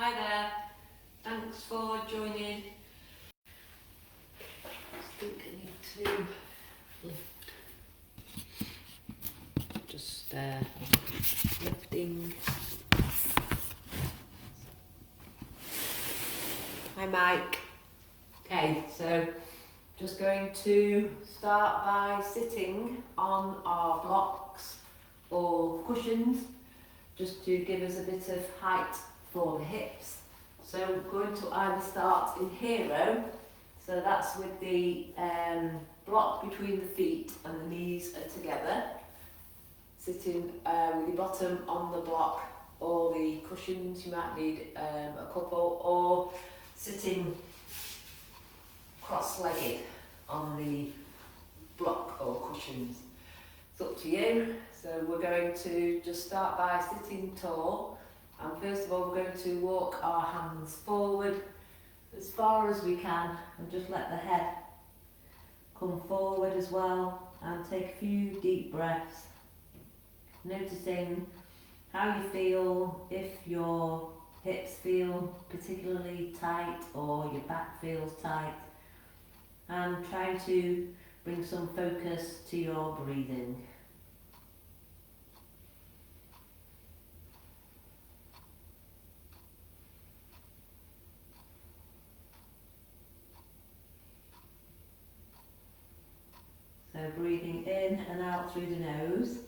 Hi there, thanks for joining. I think I need to just lifting. Hi Mike. Okay, so just going to start by sitting on our blocks or cushions just to give us a bit of height for the hips. So we're going to either start in hero, so that's with the block between the feet and the knees are together, sitting with your bottom on the block or the cushions, you might need a couple, or sitting cross-legged on the block or cushions. It's up to you. So we're going to just start by sitting tall, and first of all we're going to walk our hands forward as far as we can and just let the head come forward as well, and take a few deep breaths, noticing how you feel, if your hips feel particularly tight or your back feels tight, and trying to bring some focus to your breathing. So breathing in and out through the nose.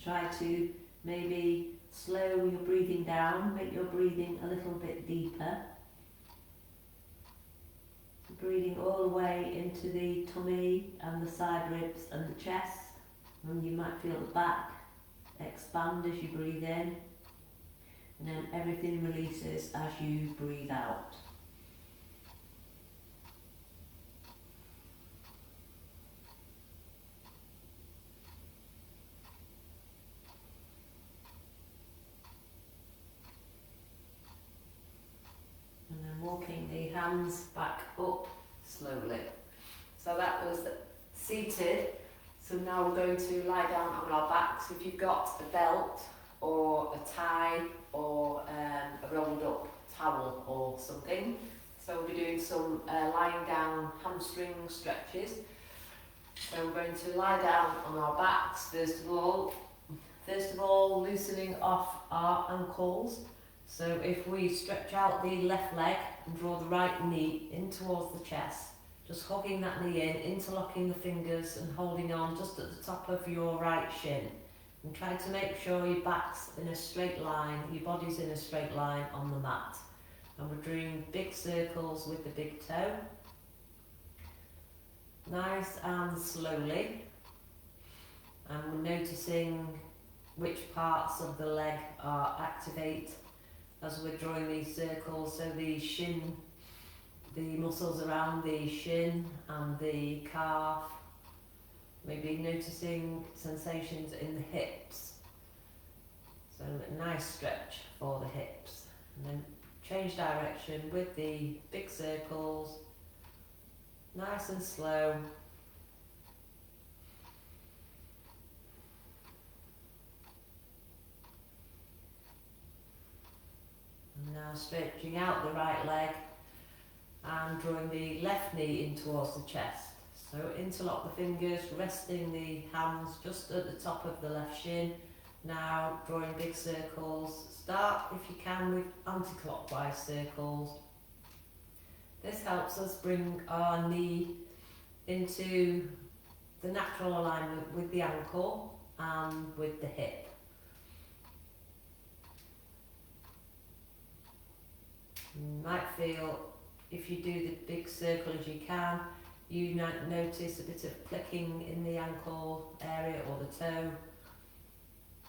Try to maybe slow your breathing down, make your breathing a little bit deeper. Breathing all the way into the tummy and the side ribs and the chest. And you might feel the back expand as you breathe in. And then everything releases as you breathe out. And then walking the hands back up slowly. So that was seated. So now we're going to lie down on our backs. If you've got a belt or a tie or a rolled up towel or something. So we'll be doing some lying down hamstring stretches. So we're going to lie down on our backs first of all. First of all, loosening off our ankles. So if we stretch out the left leg and draw the right knee in towards the chest, just hugging that knee in, interlocking the fingers and holding on just at the top of your right shin. And try to make sure your back's in a straight line, your body's in a straight line on the mat. And we're doing big circles with the big toe. Nice and slowly. And we're noticing which parts of the leg are activate as we're drawing these circles. So the shin, the muscles around the shin and the calf, maybe noticing sensations in the hips. So a nice stretch for the hips. And then change direction with the big circles, nice and slow. And now stretching out the right leg and drawing the left knee in towards the chest. So interlock the fingers, resting the hands just at the top of the left shin. Now drawing big circles. Start, if you can, with anti-clockwise circles. This helps us bring our knee into the natural alignment with the ankle and with the hip. You might feel, if you do the big circle as you can, you might notice a bit of clicking in the ankle area or the toe.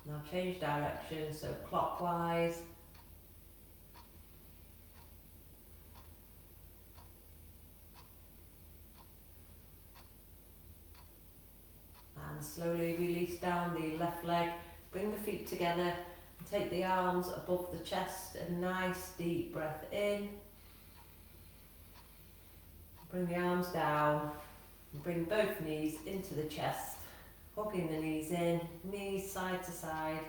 Now change direction, so clockwise. And slowly release down the left leg, bring the feet together and take the arms above the chest. A nice deep breath in. Bring the arms down and bring both knees into the chest. Hugging the knees in, knees side to side.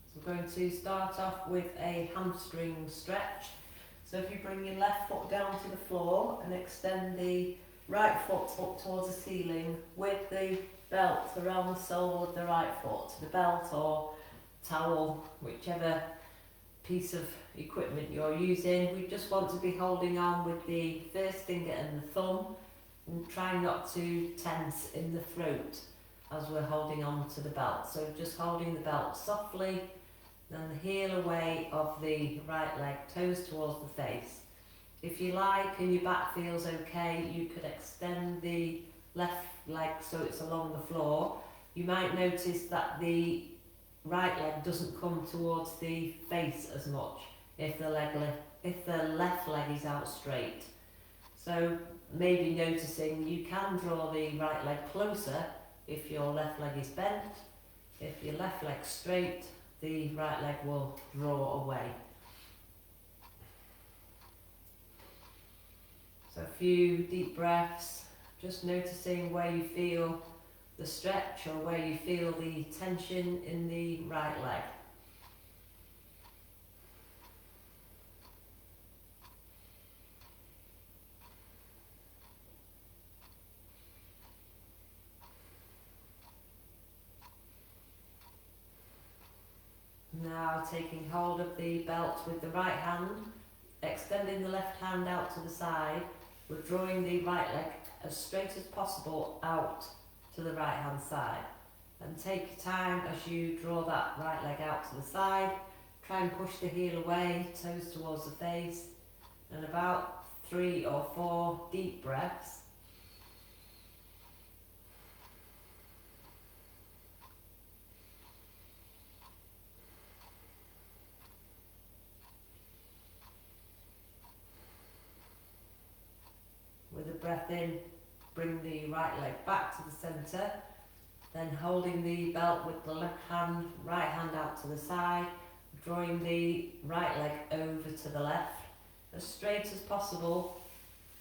So we're going to start off with a hamstring stretch. So if you bring your left foot down to the floor and extend the right foot up towards the ceiling with the belt around the sole of the right foot, the belt or towel, whichever piece of equipment you're using. We just want to be holding on with the first finger and the thumb and try not to tense in the throat as we're holding on to the belt. So just holding the belt softly, then the heel away of the right leg, toes towards the face. If you like and your back feels okay, you could extend the left leg so it's along the floor. You might notice that the right leg doesn't come towards the face as much if the left leg is out straight. So maybe noticing you can draw the right leg closer if your left leg is bent. If your left leg's straight, the right leg will draw away. So a few deep breaths, just noticing where you feel the stretch or where you feel the tension in the right leg. Now taking hold of the belt with the right hand, extending the left hand out to the side, we're drawing the right leg as straight as possible out to the right hand side. And take your time as you draw that right leg out to the side. Try and push the heel away, toes towards the face, and about 3 or 4 deep breaths. With a breath in, bring the right leg back to the centre, then holding the belt with the right hand out to the side, drawing the right leg over to the left, as straight as possible,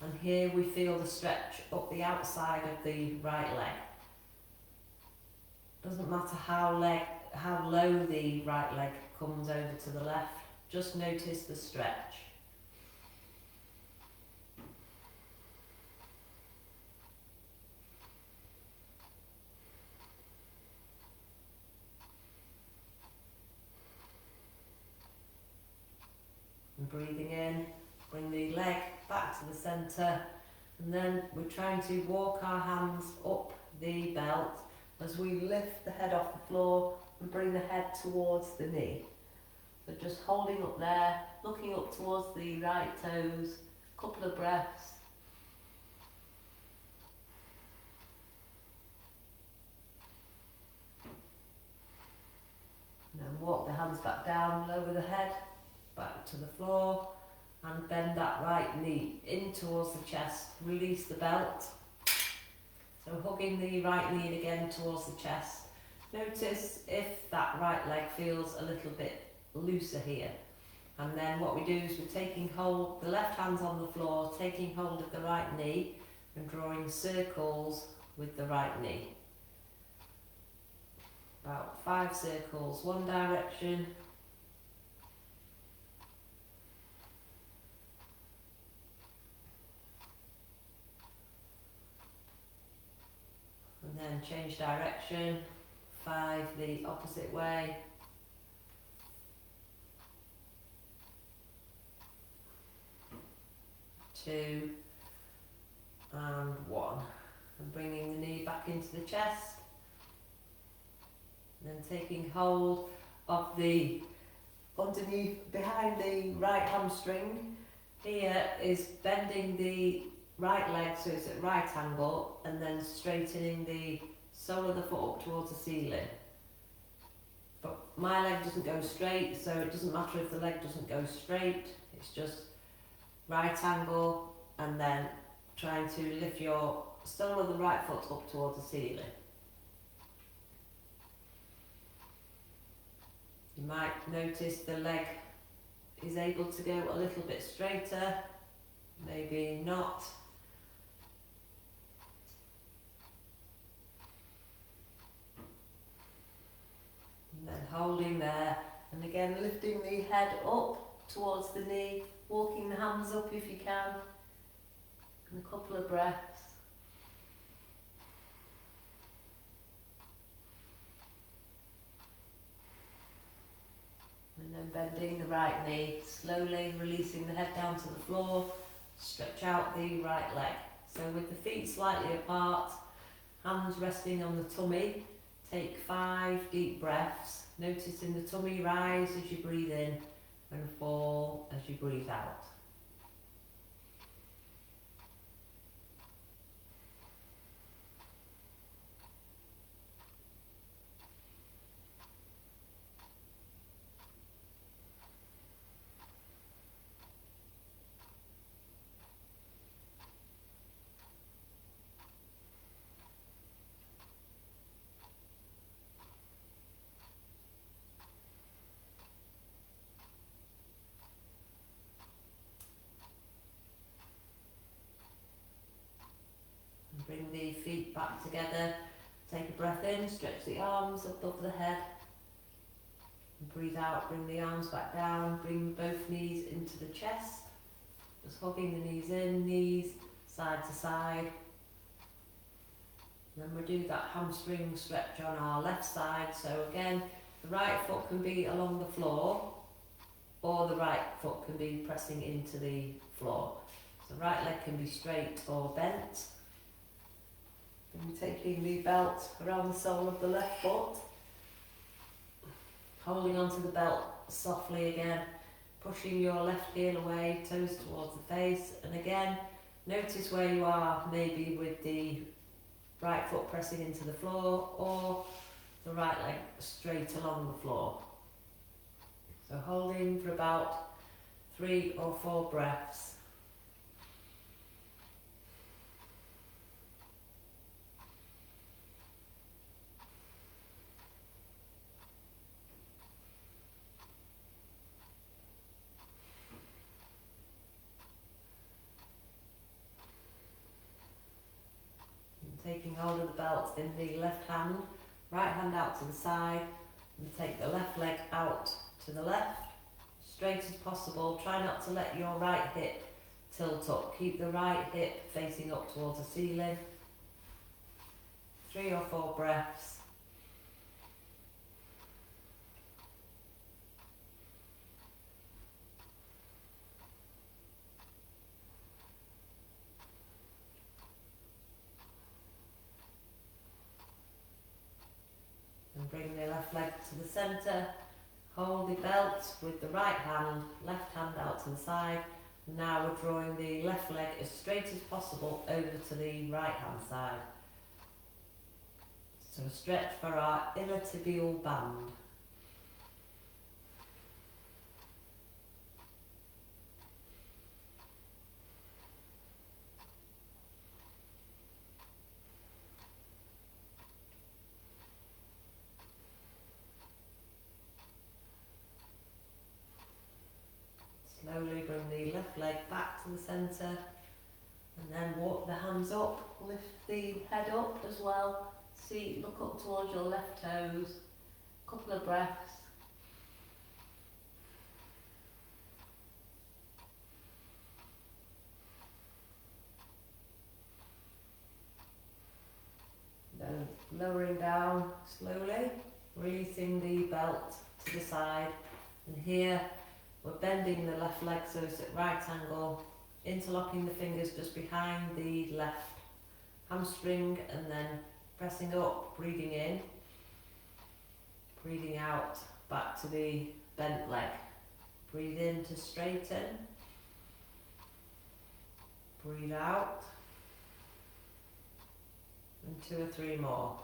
and here we feel the stretch up the outside of the right leg. Doesn't matter how low the right leg comes over to the left, just notice the stretch. And breathing in, bring the leg back to the centre, and then we're trying to walk our hands up the belt as we lift the head off the floor and bring the head towards the knee. So just holding up there, looking up towards the right toes, a couple of breaths. And then walk the hands back down, lower the head, back to the floor, and bend that right knee in towards the chest. Release the belt. So hugging the right knee in again towards the chest. Notice if that right leg feels a little bit looser here. And then what we do is we're taking hold, the left hand's on the floor, taking hold of the right knee and drawing circles with the right knee. About 5 circles, one direction. And then change direction, 5 the opposite way. 2 and 1. And bringing the knee back into the chest. And then taking hold of the underneath, behind the right hamstring. Here is bending the right leg so it's at right angle, and then straightening the sole of the foot up towards the ceiling. But my leg doesn't go straight, so it doesn't matter if the leg doesn't go straight, it's just right angle, and then trying to lift your sole of the right foot up towards the ceiling. You might notice the leg is able to go a little bit straighter, maybe not. holding there, and again lifting the head up towards the knee, walking the hands up if you can, and a couple of breaths. And then bending the right knee, slowly releasing the head down to the floor, stretch out the right leg. So with the feet slightly apart, hands resting on the tummy, take 5 deep breaths, noticing the tummy rise as you breathe in and fall as you breathe out. Bring the feet back together, take a breath in, stretch the arms above the head, and breathe out, bring the arms back down, bring both knees into the chest, just hugging the knees in, knees side to side. And then we do that hamstring stretch on our left side, so again, the right foot can be along the floor, or the right foot can be pressing into the floor. So the right leg can be straight or bent. And taking the belt around the sole of the left foot, holding onto the belt softly again, pushing your left heel away, toes towards the face, and again notice where you are, maybe with the right foot pressing into the floor or the right leg straight along the floor. So holding for about 3 or 4 breaths. Taking hold of the belt in the left hand, right hand out to the side, and take the left leg out to the left, straight as possible. Try not to let your right hip tilt up. Keep the right hip facing up towards the ceiling. 3 or 4 breaths. And bring the left leg to the centre, hold the belt with the right hand, left hand out to the side. Now we're drawing the left leg as straight as possible over to the right hand side. So a stretch for our inner tibial band. Slowly bring the left leg back to the centre, and then walk the hands up, lift the head up as well. See, look up towards your left toes. Couple of breaths. Then lowering down slowly, releasing the belt to the side, and here we're bending the left leg so it's at right angle, interlocking the fingers just behind the left hamstring, and then pressing up, breathing in, breathing out, back to the bent leg. Breathe in to straighten, breathe out, and 2 or 3 more.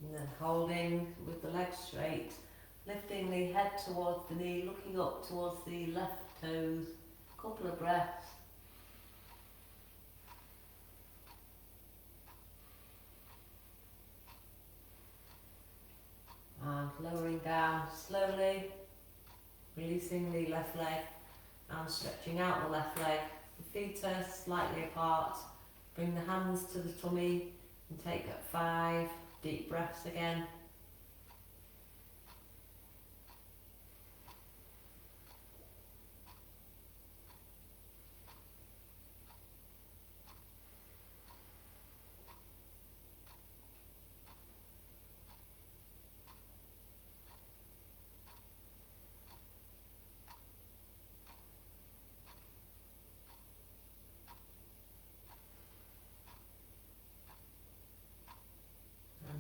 And then holding with the legs straight, lifting the head towards the knee, looking up towards the left toes. Couple of breaths. And and lowering down slowly, releasing the left leg and stretching out the left leg. The feet are slightly apart. Bring the hands to the tummy and take 5 deep breaths again.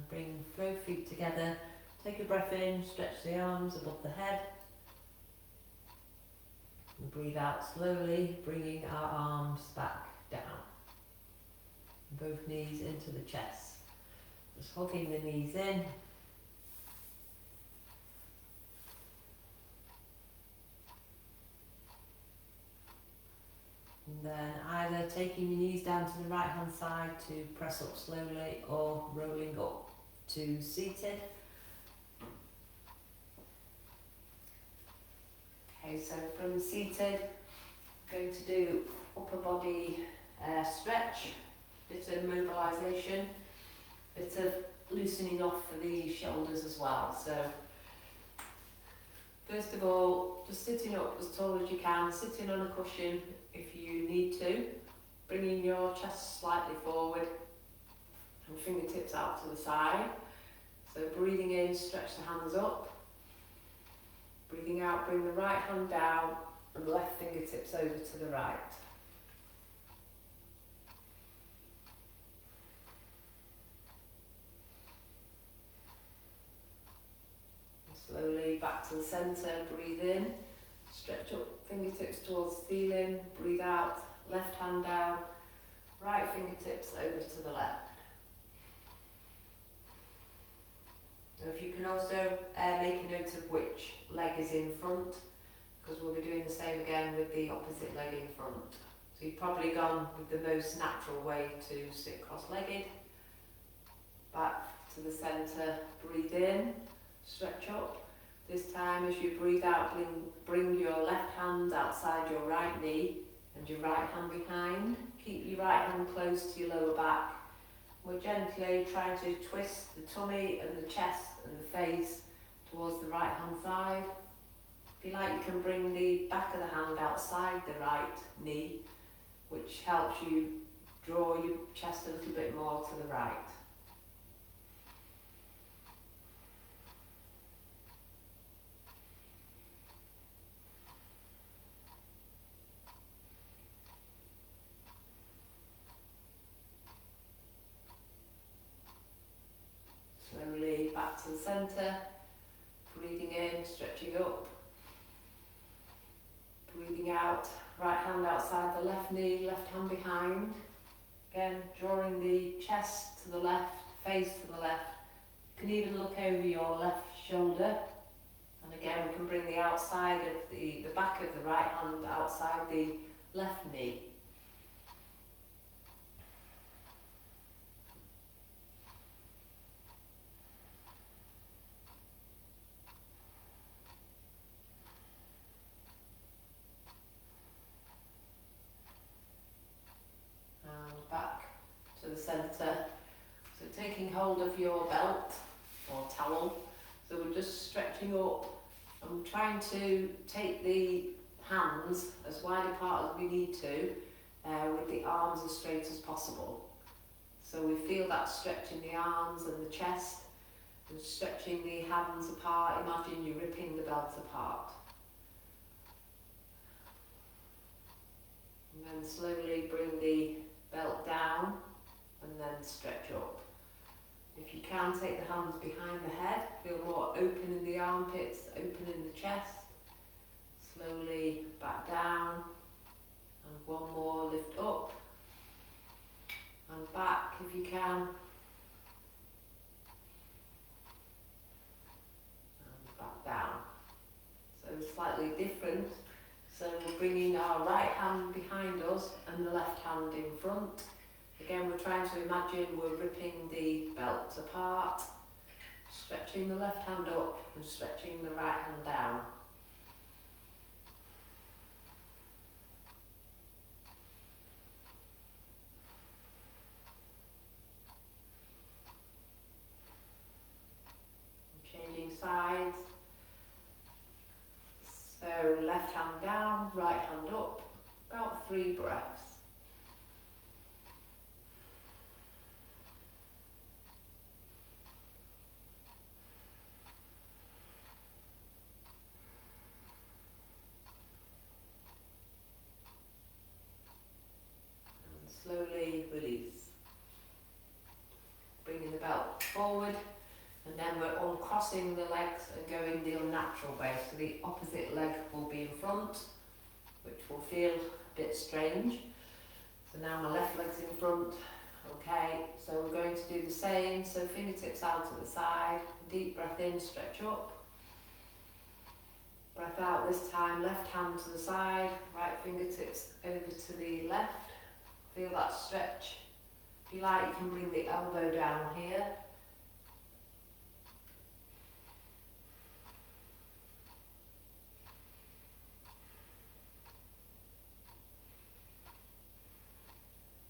Bring both feet together, take a breath in, stretch the arms above the head, and breathe out slowly, bringing our arms back down. Both knees into the chest, just hugging the knees in. And then either taking your knees down to the right hand side to press up slowly, or rolling up to seated. Okay, so from seated, going to do upper body stretch, bit of mobilisation, bit of loosening off for the shoulders as well. So first of all, just sitting up as tall as you can, sitting on a cushion if you need to, bringing your chest slightly forward and fingertips out to the side. So breathing in, stretch the hands up. Breathing out, bring the right hand down and left fingertips over to the right. And slowly back to the centre, breathe in, stretch up fingertips towards the ceiling, breathe out, left hand down, right fingertips over to the left. Now if you can also make a note of which leg is in front, because we'll be doing the same again with the opposite leg in front. So you've probably gone with the most natural way to sit cross-legged. Back to the centre, breathe in, stretch up. This time as you breathe out, bring your left hand outside your right knee and your right hand behind. Keep your right hand close to your lower back. We're gently trying to twist the tummy and the chest and the face towards the right hand side. If you like, you can bring the back of the hand outside the right knee, which helps you draw your chest a little bit more to the right. Slowly back to the centre, breathing in, stretching up, breathing out, right hand outside the left knee, left hand behind. Again, drawing the chest to the left, face to the left. You can even look over your left shoulder. And again, we can bring the outside of the back of the right hand outside the left knee. Back to the centre. So taking hold of your belt or towel. So we're just stretching up and trying to take the hands as wide apart as we need to, with the arms as straight as possible. So we feel that stretch in the arms and the chest, and stretching the hands apart. Imagine you're ripping the belt apart. And then slowly bring the belt down and then stretch up. If you can, take the hands behind the head, feel more open in the armpits, open in the chest. Slowly back down, and one more, lift up and back if you can, and back down. So slightly different. So we're bringing our right hand behind us and the left hand in front. Again, we're trying to imagine we're ripping the belt apart, stretching stretching the left hand up and stretching the right hand down. Changing sides. So left hand down, right hand up, about 3 breaths. And slowly release. Bringing the belt forward, and then we're uncrossing the legs and going the unnatural way. So the opposite leg will be in front, which will feel a bit strange. So now my left leg's in front. Okay, so we're going to do the same. So fingertips out to the side, deep breath in, stretch up. Breath out this time, left hand to the side, right fingertips over to the left. Feel that stretch. If you like, you can bring the elbow down here.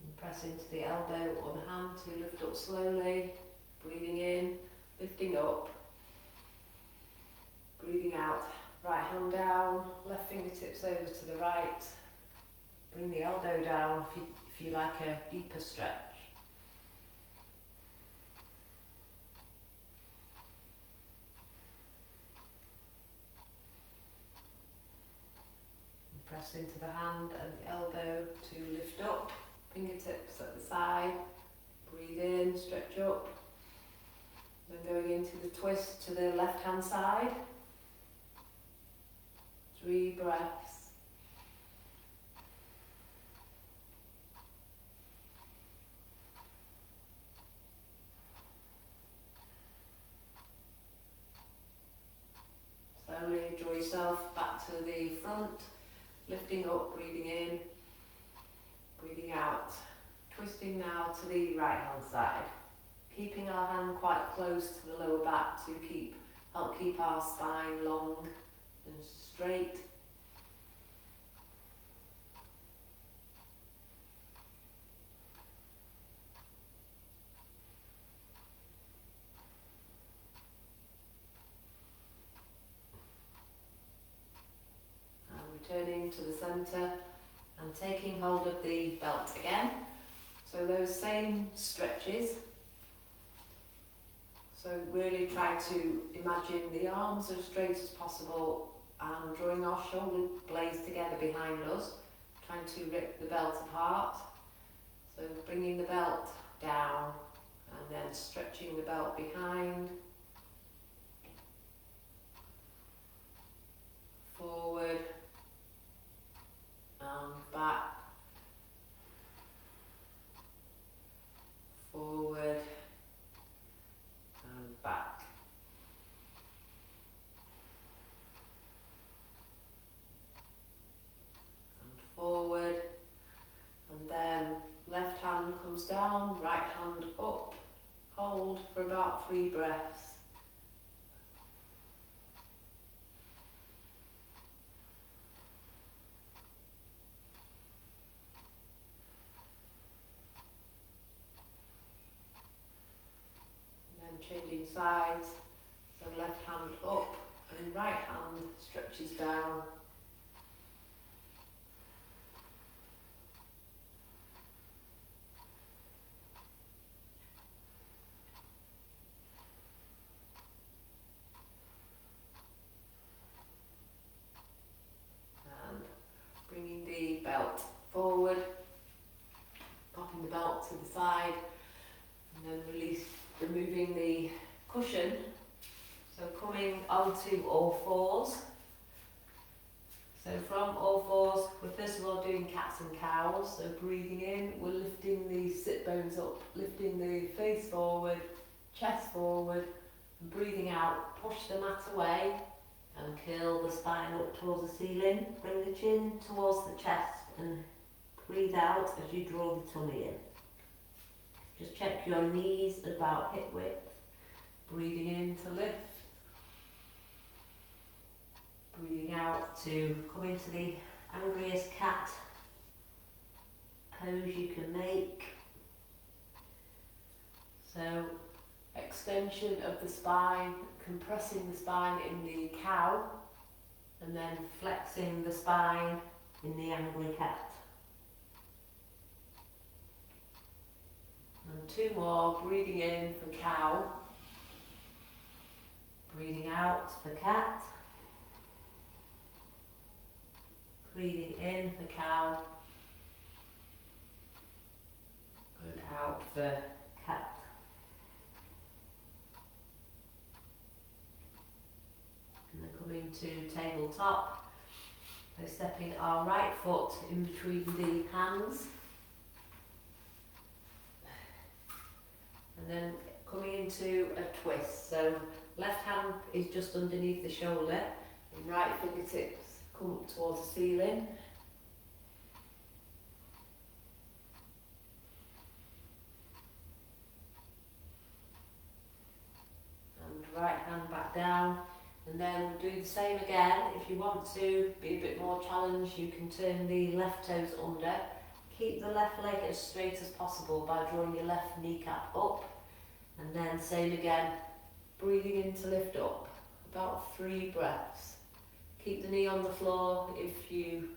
And press into the elbow or the hand to lift up slowly. Breathing in, lifting up. Breathing out, right hand down, left fingertips over to the right. Bring the elbow down if you like a deeper stretch. Press into the hand and the elbow to lift up, fingertips at the side, breathe in, stretch up, then going into the twist to the left hand side, 3 breaths. Slowly draw yourself back to the front. Lifting up, breathing in, breathing out. Twisting now to the right hand side. Keeping our hand quite close to the lower back to help keep our spine long and straight. Returning to the centre and taking hold of the belt again. So those same stretches. So really try to imagine the arms as straight as possible and drawing our shoulder blades together behind us, trying to rip the belt apart. So bringing the belt down and then stretching the belt behind, forward, and back, forward, and back. And forward, and then left hand comes down, right hand up, hold for about 3 breaths. Changing sides, so left hand up and right hand stretches down. And bringing the belt forward, popping the belt to the side, and then release. Removing the cushion, so coming onto all fours. So from all fours, we're first of all doing cats and cows. So breathing in, we're lifting the sit bones up, lifting the face forward, chest forward, and breathing out, push the mat away and curl the spine up towards the ceiling. Bring the chin towards the chest and breathe out as you draw the tummy in. Just check your knees about hip width. Breathing in to lift. to come into the angriest cat pose you can make. So extension of the spine, compressing the spine in the cow, and then flexing the spine in the angry cat. And two more, breathing in for cow, breathing out for cat, breathing in for cow, and out for cat. And then coming to tabletop, by stepping our right foot in between the hands, and then coming into a twist. So left hand is just underneath the shoulder, and right fingertips come up towards the ceiling. And right hand back down. And then we'll do the same again. If you want to be a bit more challenged, you can turn the left toes under. Keep the left leg as straight as possible by drawing your left kneecap up. And then same again, breathing in to lift up. About 3 breaths. Keep the knee on the floor if you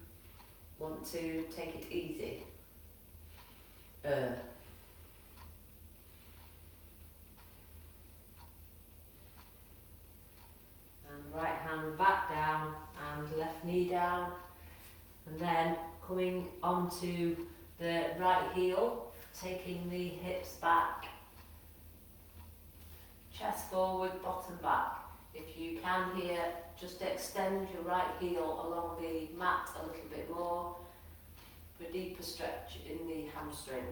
want to take it easy. Right hand back down and left knee down, and then coming onto the right heel, taking the hips back, chest forward, bottom back. If you can here, just extend your right heel along the mat a little bit more for a deeper stretch in the hamstring.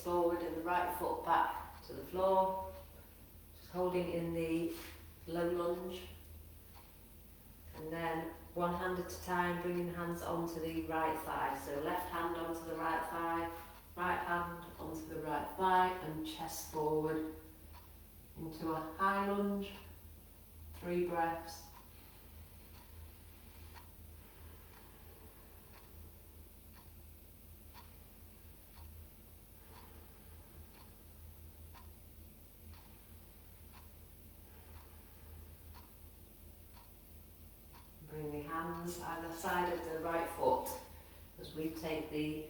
Forward and the right foot back to the floor, just holding in the low lunge, and then one hand at a time, bringing hands onto the right thigh. So left hand onto the right thigh, right hand onto the right thigh, and chest forward into a high lunge. 3 breaths. Bring the hands either side of the right foot as we take the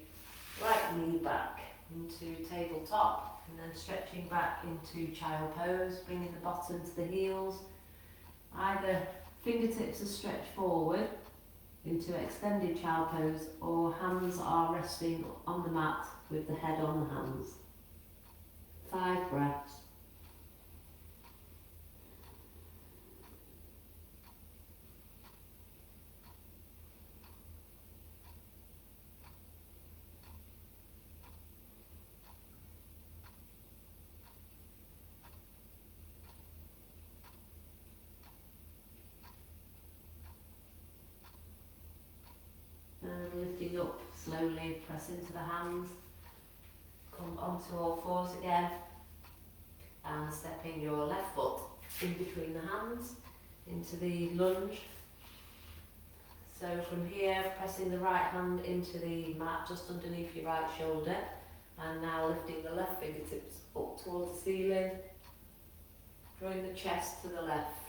right knee back into tabletop, and then stretching back into child pose, bringing the bottom to the heels. Either fingertips are stretched forward into extended child pose, or hands are resting on the mat with the head on the hands. 5 breaths. Lifting up slowly, press into the hands, come onto all fours again, and stepping your left foot in between the hands into the lunge. So from here, pressing the right hand into the mat just underneath your right shoulder, and now lifting the left fingertips up towards the ceiling, drawing the chest to the left.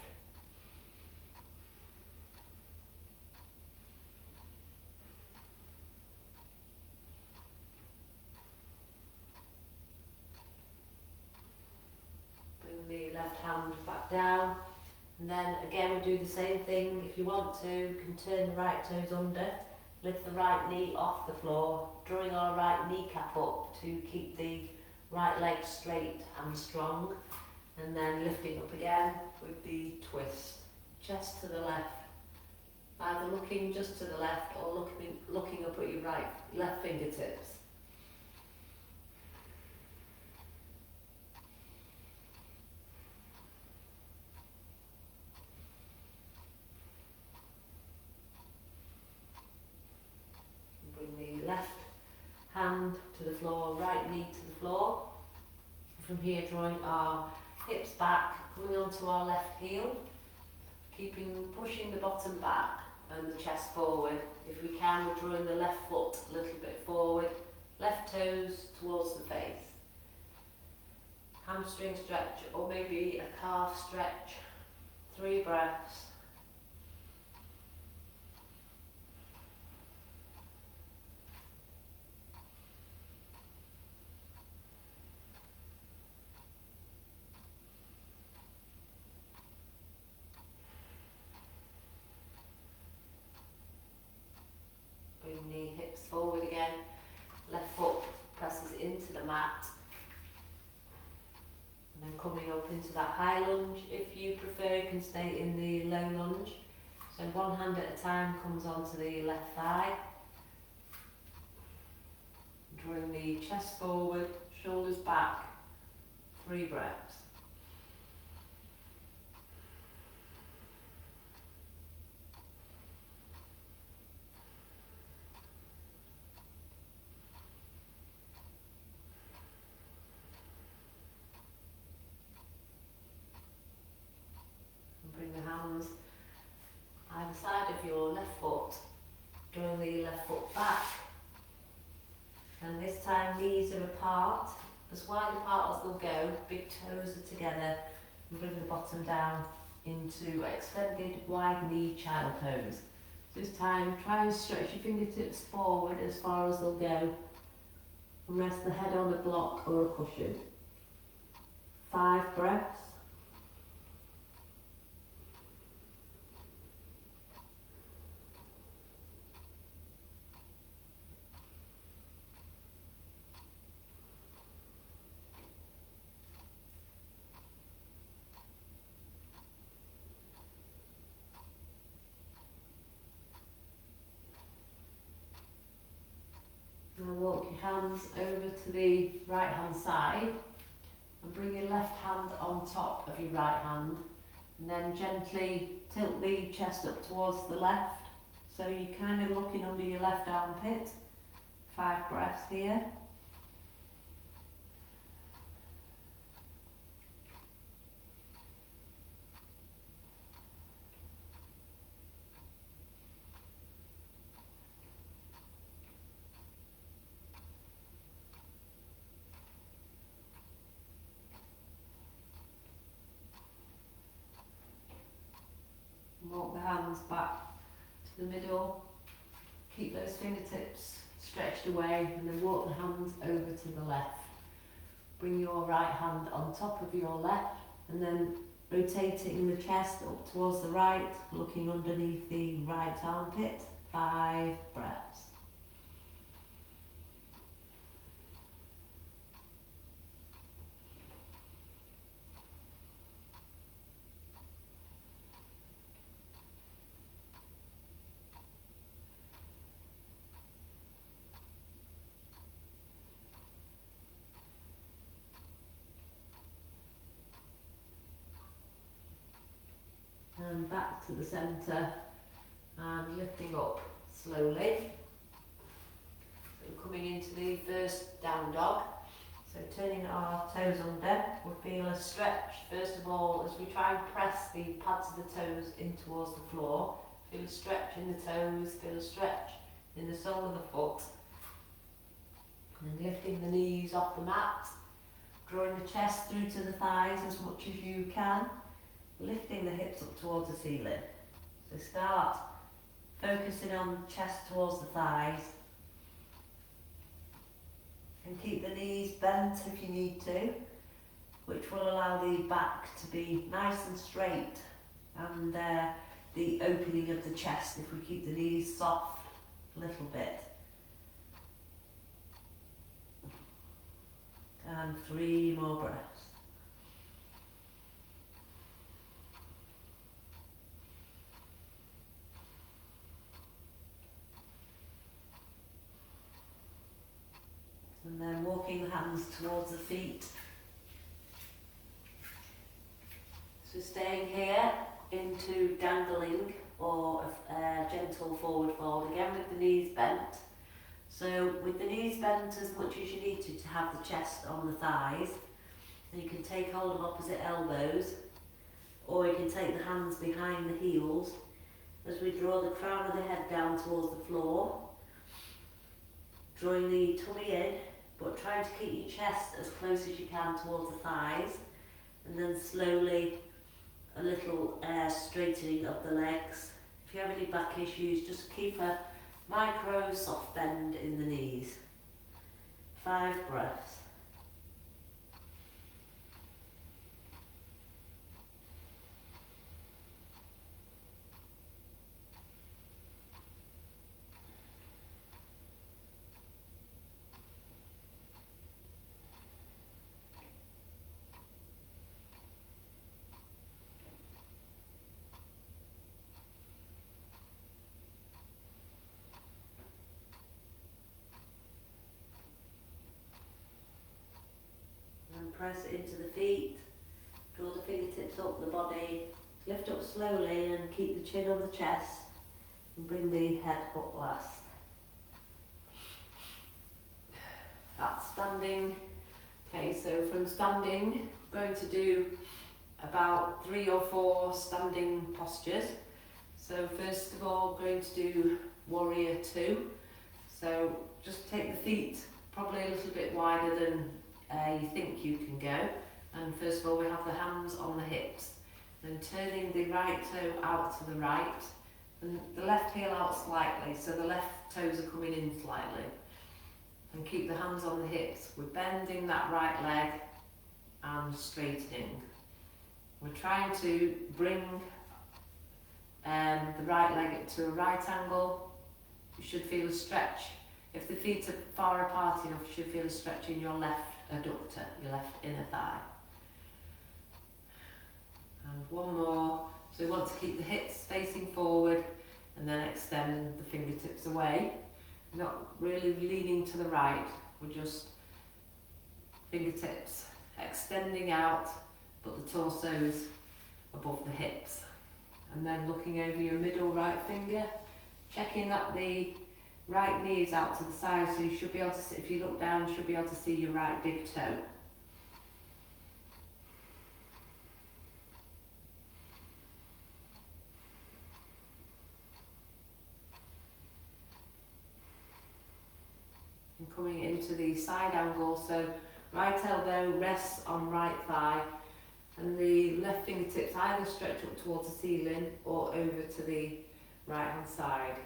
The left hand back down, and then again we'll do the same thing. If you want to, you can turn the right toes under, lift the right knee off the floor, drawing our right kneecap up to keep the right leg straight and strong, and then lifting up again with the twist. Chest to the left, either looking just to the left or looking up at your left fingertips. From here, drawing our hips back, coming onto our left heel, pushing the bottom back and the chest forward. If we can, we're drawing the left foot a little bit forward, left toes towards the face. Hamstring stretch or maybe a calf stretch. 3 breaths. Bring the hips forward again. Left foot presses into the mat. And then coming up into that high lunge. If you prefer, you can stay in the low lunge. So one hand at a time comes onto the left thigh. Drawing the chest forward, shoulders back. 3 breaths. Bring the hands either side of your left foot, drawing the left foot back, and this time knees are apart, as wide apart as they'll go, big toes are together, and bring the bottom down into extended wide knee child pose. This time try and stretch your fingertips forward as far as they'll go, and rest the head on a block or a cushion. 5 breaths. Now walk your hands over to the right hand side and bring your left hand on top of your right hand, and then gently tilt the chest up towards the left, so you're kind of looking under your left armpit. 5 breaths here. Walk the hands back to the middle, keep those fingertips stretched away, and then walk the hands over to the left. Bring your right hand on top of your left, and then rotating the chest up towards the right, looking underneath the right armpit. 5 breaths. And back to the centre and lifting up slowly. So coming into the first down dog. So turning our toes under, we'll feel a stretch first of all as we try and press the pads of the toes in towards the floor. Feel a stretch in the toes, feel a stretch in the sole of the foot. And lifting the knees off the mat, drawing the chest through to the thighs as much as you can. Lifting the hips up towards the ceiling. So start focusing on the chest towards the thighs. And keep the knees bent if you need to, which will allow the back to be nice and straight, and the opening of the chest if we keep the knees soft a little bit. And 3 more breaths. And then walking the hands towards the feet. So staying here into dangling or a gentle forward fold, again with the knees bent. So with the knees bent as much as you need to have the chest on the thighs, And you can take hold of opposite elbows, or you can take the hands behind the heels as we draw the crown of the head down towards the floor, drawing the tummy in, but trying to keep your chest as close as you can towards the thighs, and then slowly a little straightening of the legs. If you have any back issues, just keep a micro soft bend in the knees. 5 breaths. And press into the feet, draw the fingertips up the body, lift up slowly and keep the chin on the chest and bring the head up last. That's standing. Okay, so from standing, I'm going to do about 3 or 4 standing postures. So first of all, going to do warrior 2. So just take the feet probably a little bit wider than you think you can go. And first of all, we have the hands on the hips. Then turning the right toe out to the right, and the left heel out slightly, so the left toes are coming in slightly. And keep the hands on the hips. We're bending that right leg and straightening. We're trying to bring the right leg to a right angle. You should feel a stretch. If the feet are far apart enough, you should feel a stretch in your left adductor, your left inner thigh. And one more. So we want to keep the hips facing forward and then extend the fingertips away. Not really leaning to the right, we're just fingertips extending out, but the torso's above the hips. And then looking over your middle right finger, checking that the right knee is out to the side, so you should be able to see, if you look down, you should be able to see your right big toe. And coming into the side angle, so right elbow rests on right thigh, and the left fingertips either stretch up towards the ceiling or over to the right hand side.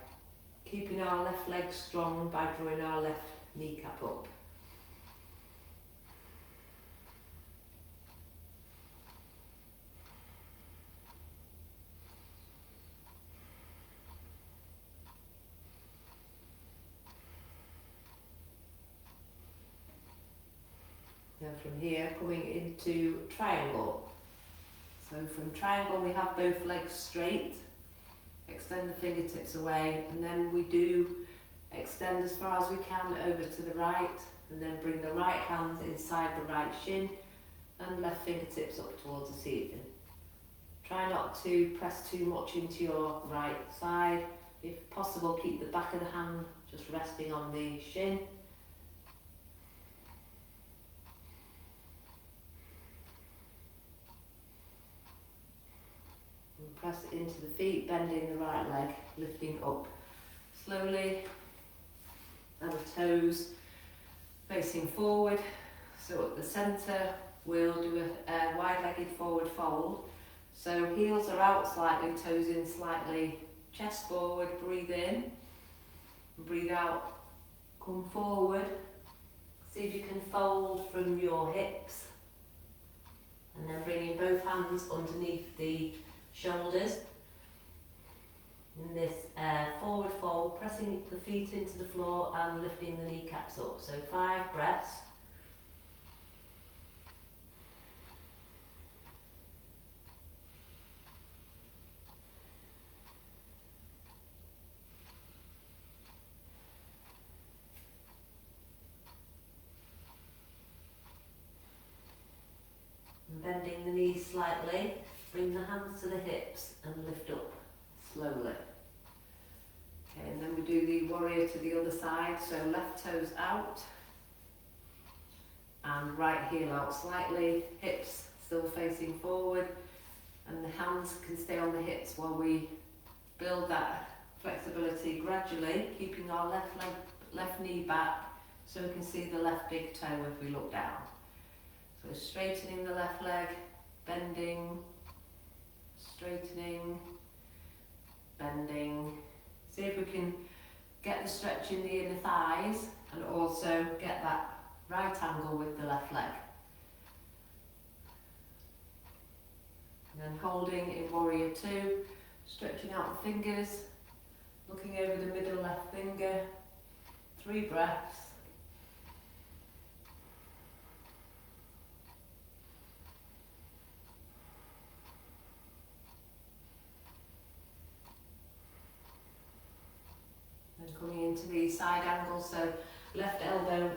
Keeping our left leg strong by drawing our left kneecap up. Now from here, coming into triangle. So from triangle, we have both legs straight. Extend the fingertips away, and then we do extend as far as we can over to the right, and then bring the right hand inside the right shin and left fingertips up towards the ceiling. Try not to press too much into your right side. If possible, keep the back of the hand just resting on the shin. Press into the feet, bending the right leg, lifting up slowly, and the toes facing forward. So at the centre, we'll do a wide-legged forward fold. So heels are out slightly, toes in slightly, chest forward, breathe in, breathe out, come forward. See if you can fold from your hips, and then bringing both hands underneath the shoulders in this forward fold, pressing the feet into the floor and lifting the kneecaps up. So 5 breaths. And bending the knees slightly. Bring the hands to the hips and lift up slowly. Okay, and then we do the warrior to the other side. So left toes out, and right heel out slightly, hips still facing forward, and the hands can stay on the hips while we build that flexibility gradually, keeping our left knee back so we can see the left big toe if we look down. So straightening the left leg, bending, straightening, bending. See if we can get the stretch in the inner thighs and also get that right angle with the left leg. And then holding in warrior two, stretching out the fingers, looking over the middle left finger, 3 breaths. And coming into the side angle, so left elbow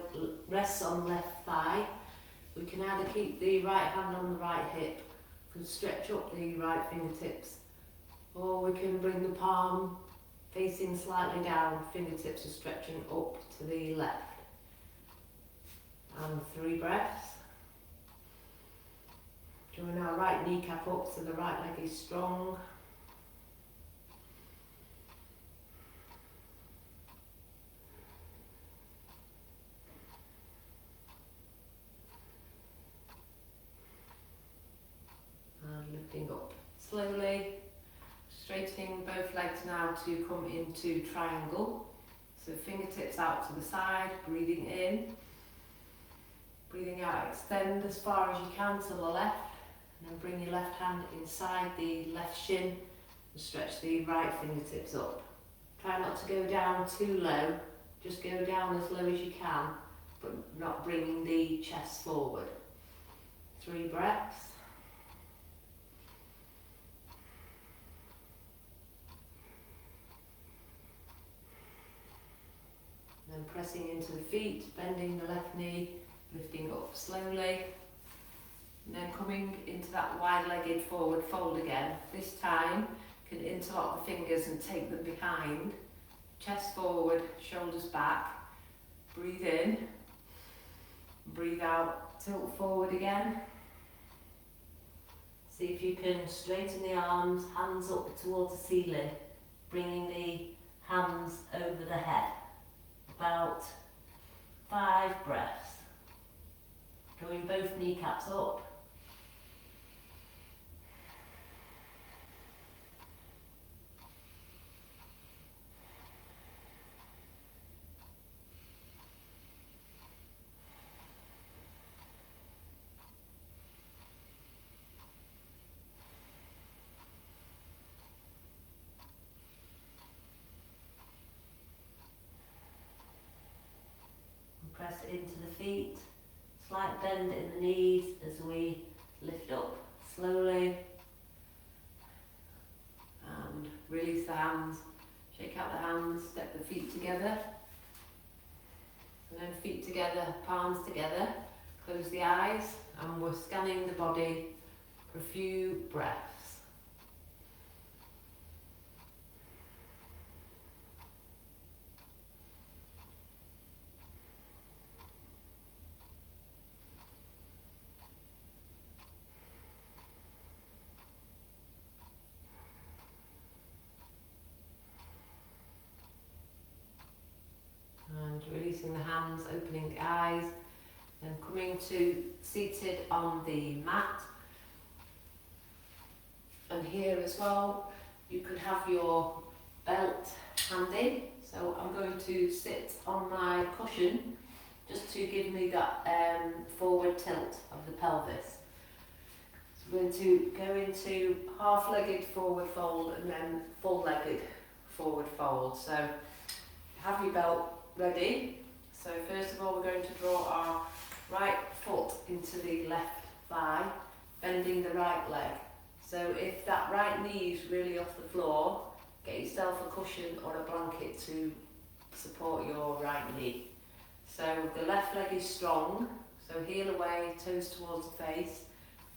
rests on left thigh. We can either keep the right hand on the right hip, we can stretch up the right fingertips, or we can bring the palm facing slightly down, fingertips are stretching up to the left. And 3 breaths. Drawing our right kneecap up so the right leg is strong. And lifting up slowly. Straightening both legs now to come into triangle. So fingertips out to the side, breathing in. Breathing out, extend as far as you can to the left. And then bring your left hand inside the left shin and stretch the right fingertips up. Try not to go down too low, just go down as low as you can, but not bringing the chest forward. 3 breaths. And pressing into the feet, bending the left knee, lifting up slowly. And then coming into that wide-legged forward fold again. This time, can interlock the fingers and take them behind. Chest forward, shoulders back. Breathe in. Breathe out, tilt forward again. See if you can straighten the arms, hands up towards the ceiling, bringing the hands over the head. About 5 breaths. Drawing both kneecaps up. Press into the feet, slight bend in the knees as we lift up slowly. And release the hands, shake out the hands, step the feet together. And then feet together, palms together, close the eyes, and we're scanning the body for a few breaths. And releasing the hands, opening the eyes, and coming to seated on the mat. And here as well, you could have your belt handy. So I'm going to sit on my cushion just to give me that forward tilt of the pelvis. So we're going to go into half-legged forward fold and then full-legged forward fold. So have your belt ready. So first of all, we're going to draw our right foot into the left thigh, bending the right leg. So if that right knee is really off the floor, get yourself a cushion or a blanket to support your right knee. So the left leg is strong, so heel away, toes towards the face,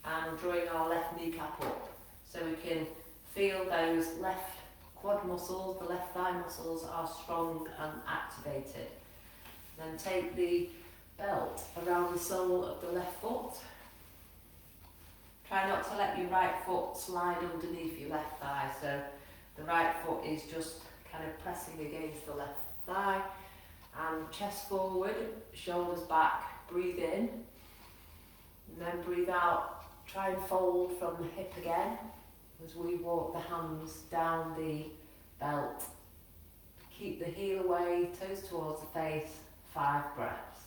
and drawing our left kneecap up. So we can feel those left quad muscles, the left thigh muscles are strong and activated. Then take the belt around the sole of the left foot. Try not to let your right foot slide underneath your left thigh, so the right foot is just kind of pressing against the left thigh, and chest forward, shoulders back, breathe in, and then breathe out. Try and fold from the hip again as we walk the hands down the belt. Keep the heel away, toes towards the face, 5 breaths.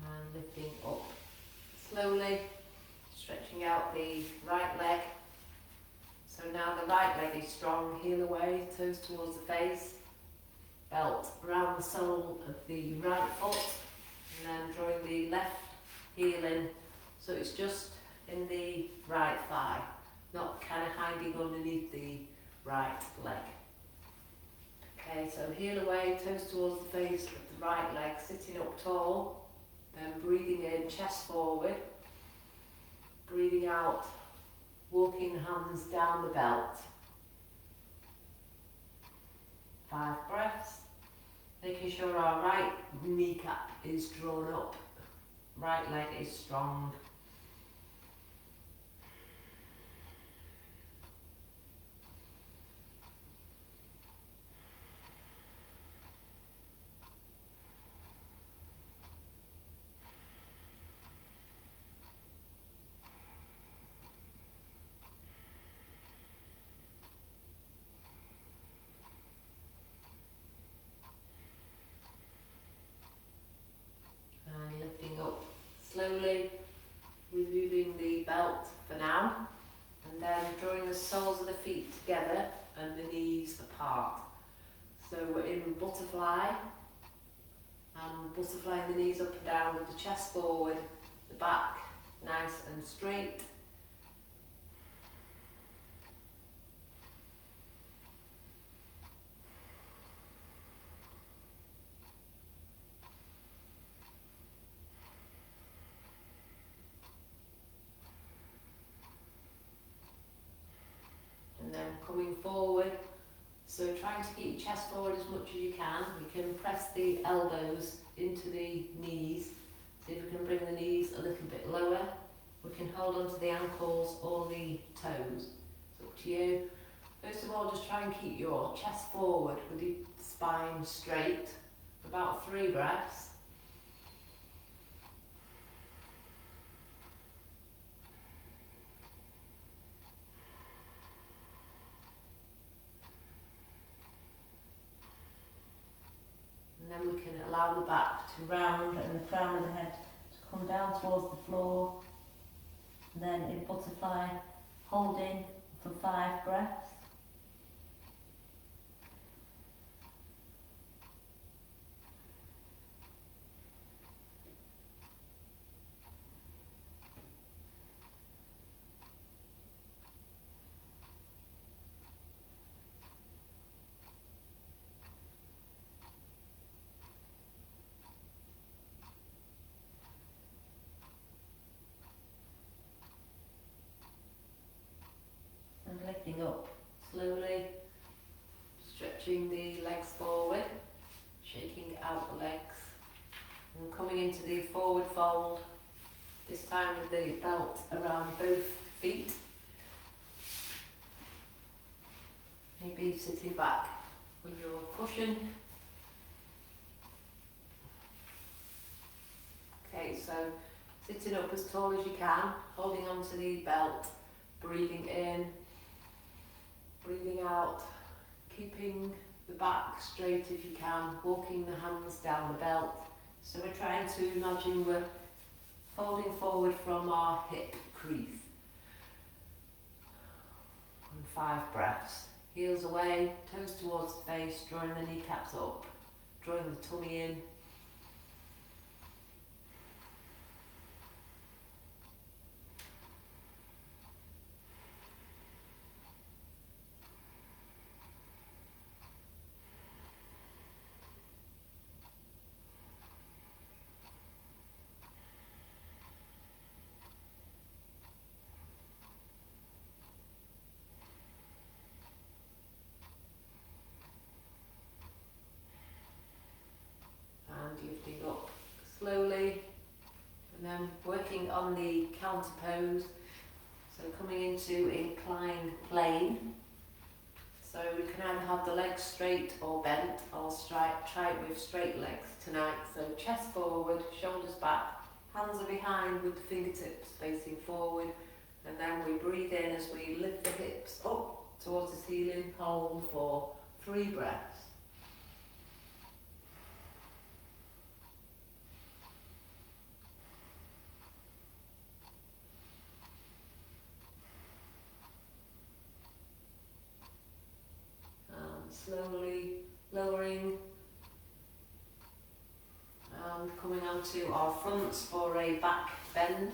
And lifting up slowly, stretching out the right leg. So now the right leg is strong, heel away, toes towards the face, belt around the sole of the right foot, and then drawing the left heel in, so it's just in the right thigh, not kind of hiding underneath the right leg. Okay, so heel away, toes towards the face of the right leg, sitting up tall, then breathing in, chest forward, breathing out, walking the hands down the belt. 5 breaths, making sure our right kneecap is drawn up, right leg is strong. And lifting up slowly, removing the belt for now, and then drawing the soles of the feet together and the knees apart. So we're in butterfly, and butterflying the knees up and down with the chest forward, the back nice and straight. And then coming forward, so trying to keep your chest forward as much as you can. We can press the elbows into the knees. See if we can bring the knees a little bit lower. We can hold onto the ankles or the toes. It's up to you. First of all, just try and keep your chest forward with your spine straight for about 3 breaths. And then we can allow the back to round and the crown of the head to come down towards the floor. And then in butterfly, holding for 5 breaths. And lifting up slowly, stretching the legs forward, shaking out the legs, and coming into the forward fold, this time with the belt around both feet. Maybe sitting back with your cushion. Okay, so sitting up as tall as you can, holding onto the belt, breathing in, breathing out, keeping the back straight if you can, walking the hands down the belt. So we're trying to imagine we're folding forward from our hip crease. And 5 breaths. Heels away, toes towards the face, drawing the kneecaps up, drawing the tummy in. working on the counter pose. So coming into inclined plane. So we can either have the legs straight or bent, or try it with straight legs tonight. So chest forward, shoulders back, hands are behind with the fingertips facing forward. And then we breathe in as we lift the hips up towards the ceiling, hold for 3 breaths. Slowly lowering and coming onto our fronts for a back bend.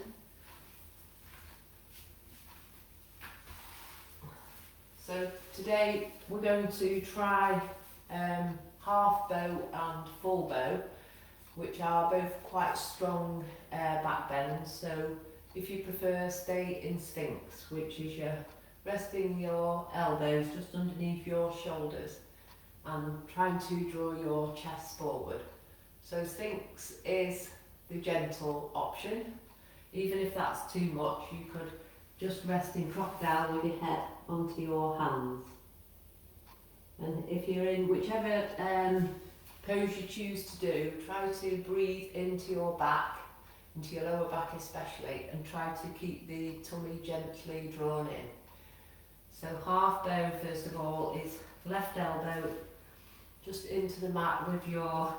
So today we're going to try half bow and full bow, which are both quite strong back bends. So if you prefer, stay in Sphinx, which is your resting your elbows just underneath your shoulders and trying to draw your chest forward. So Sphinx is the gentle option. Even if that's too much, you could just rest in crocodile with your head onto your hands. And if you're in whichever pose you choose to do, try to breathe into your back, into your lower back especially, and try to keep the tummy gently drawn in. So half bow, first of all, is left elbow just into the mat with your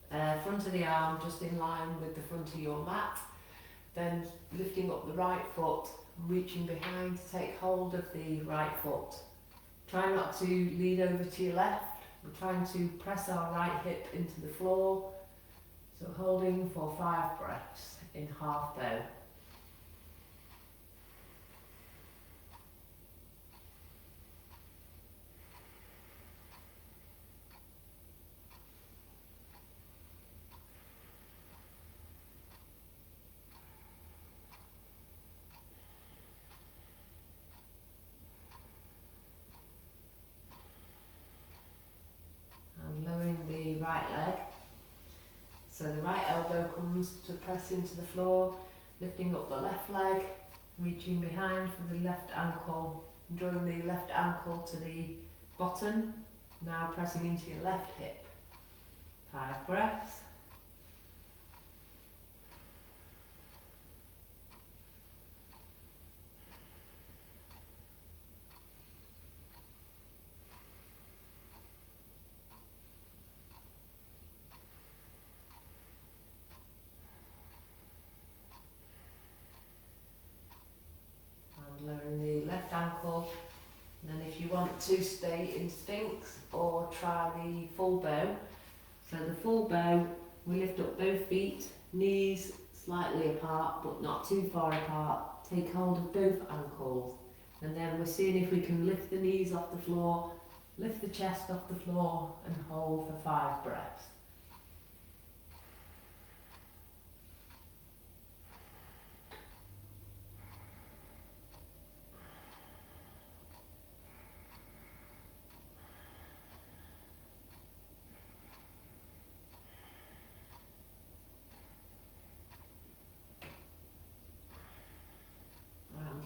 front of the arm just in line with the front of your mat. Then lifting up the right foot, reaching behind to take hold of the right foot. Try not to lean over to your left. We're trying to press our right hip into the floor. So holding for 5 breaths in half bow. Lowering the right leg. So the right elbow comes to press into the floor, lifting up the left leg, reaching behind for the left ankle, drawing the left ankle to the bottom, now pressing into your left hip. 5 breaths. Lowering the left ankle, and then if you want to stay in Sphinx or try the full bow. So the full bow, we lift up both feet, knees slightly apart but not too far apart, take hold of both ankles, and then we're seeing if we can lift the knees off the floor, lift the chest off the floor and hold for 5 breaths.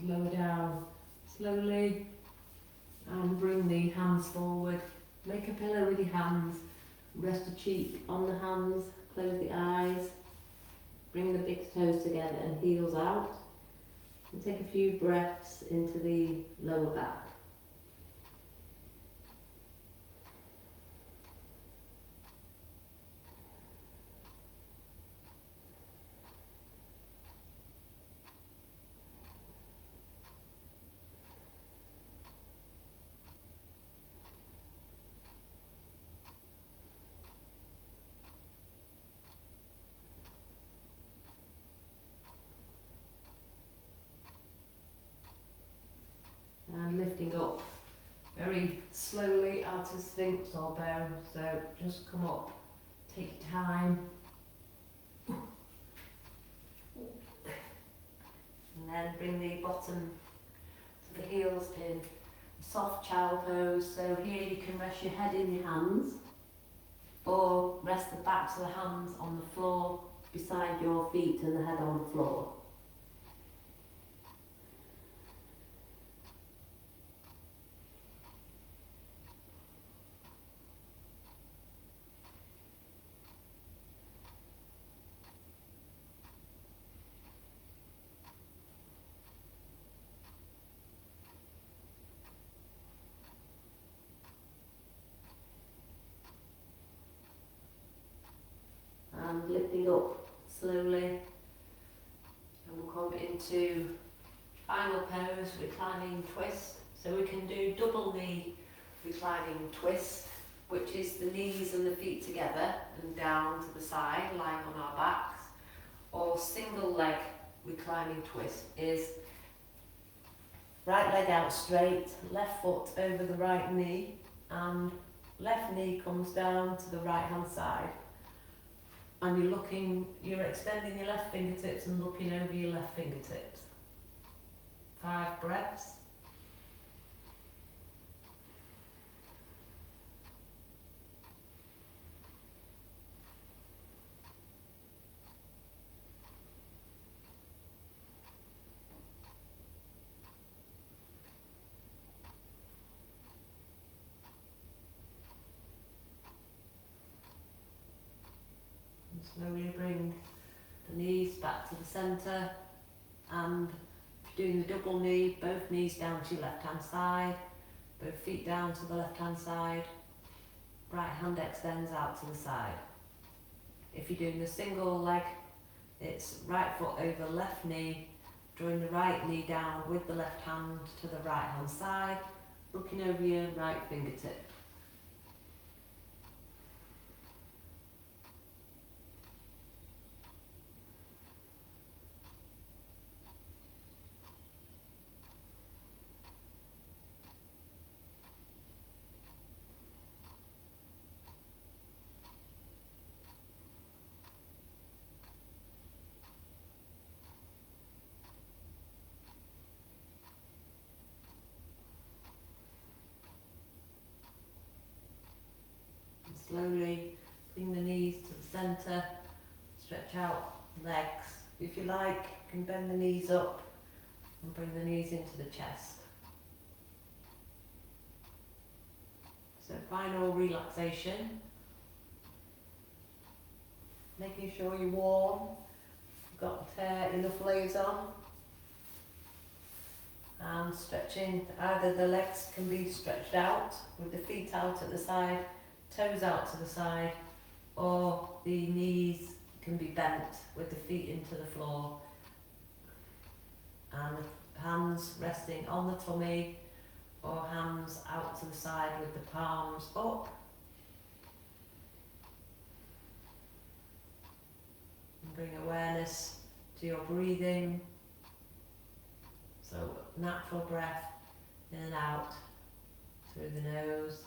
Lower down slowly and bring the hands forward. Make a pillow with your hands. Rest a cheek on the hands. Close the eyes. Bring the big toes together and heels out. And take a few breaths into the lower back. And lifting up very slowly out of Sphinx or bow. So just come up, take your time. And then bring the bottom to the heels in a soft child pose. So here you can rest your head in your hands or rest the backs of the hands on the floor beside your feet and the head on the floor. And lifting up slowly, and we'll come into final pose, reclining twist. So we can do double knee reclining twist, which is the knees and the feet together and down to the side, lying on our backs. Or single leg reclining twist is right leg out straight, left foot over the right knee, and left knee comes down to the right hand side. And you're extending your left fingertips and looking over your left fingertips. 5 breaths. Slowly bring the knees back to the centre, and if you're doing the double knee, both knees down to your left hand side, both feet down to the left hand side, right hand extends out to the side. If you're doing the single leg, it's right foot over left knee, drawing the right knee down with the left hand to the right hand side, looking over your right fingertip. Slowly bring the knees to the centre, stretch out legs. If you like, you can bend the knees up and bring the knees into the chest. So final relaxation. Making sure you're warm, you've got enough layers on. And stretching, either the legs can be stretched out with the feet out at the side, toes out to the side, or the knees can be bent with the feet into the floor and the hands resting on the tummy, or hands out to the side with the palms up. And bring awareness to your breathing. So natural breath in and out through the nose.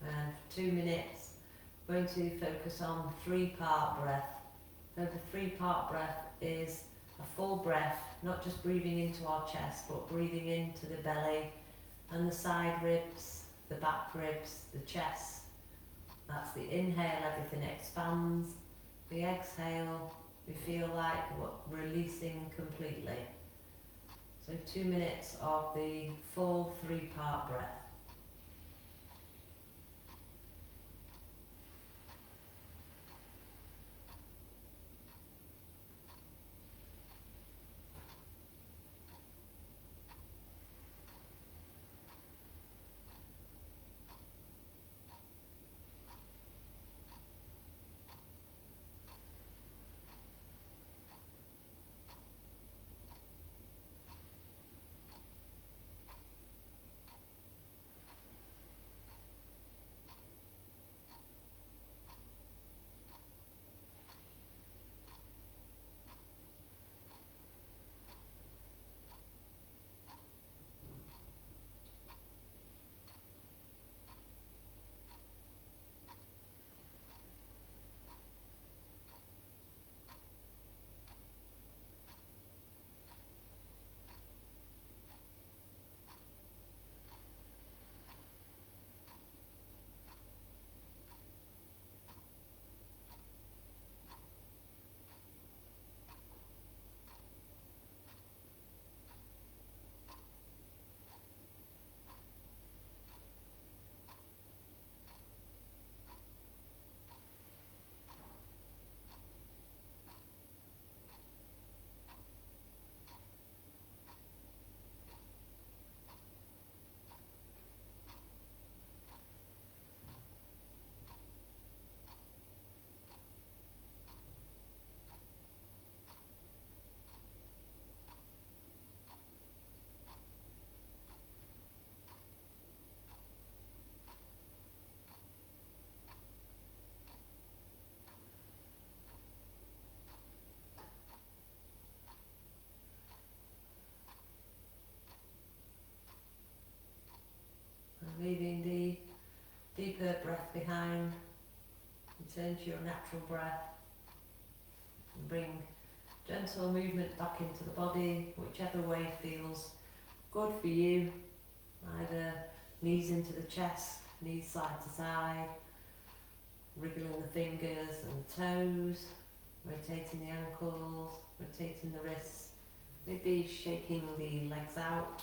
And for 2 minutes, we're going to focus on 3-part breath. So the 3-part breath is a full breath, not just breathing into our chest, but breathing into the belly and the side ribs, the back ribs, the chest. That's the inhale, everything expands. The exhale, we feel like we're releasing completely. So 2 minutes of the full 3-part breath. leaving the deeper breath behind. Return to your natural breath. And bring gentle movement back into the body, whichever way feels good for you. Either knees into the chest, knees side to side, wriggling the fingers and the toes, rotating the ankles, rotating the wrists, maybe shaking the legs out.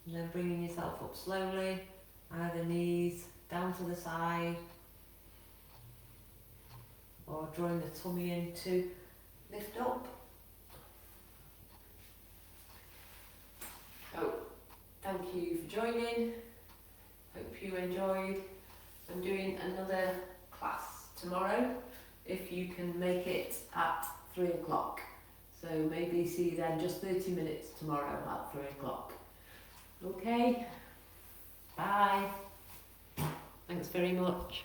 And then bringing yourself up slowly, either knees down to the side, or drawing the tummy in to lift up. Oh, thank you for joining. Hope you enjoyed. I'm doing another class tomorrow, if you can make it at 3 o'clock. So maybe see you then, just 30 minutes tomorrow at 3 o'clock. Okay, bye. Thanks very much.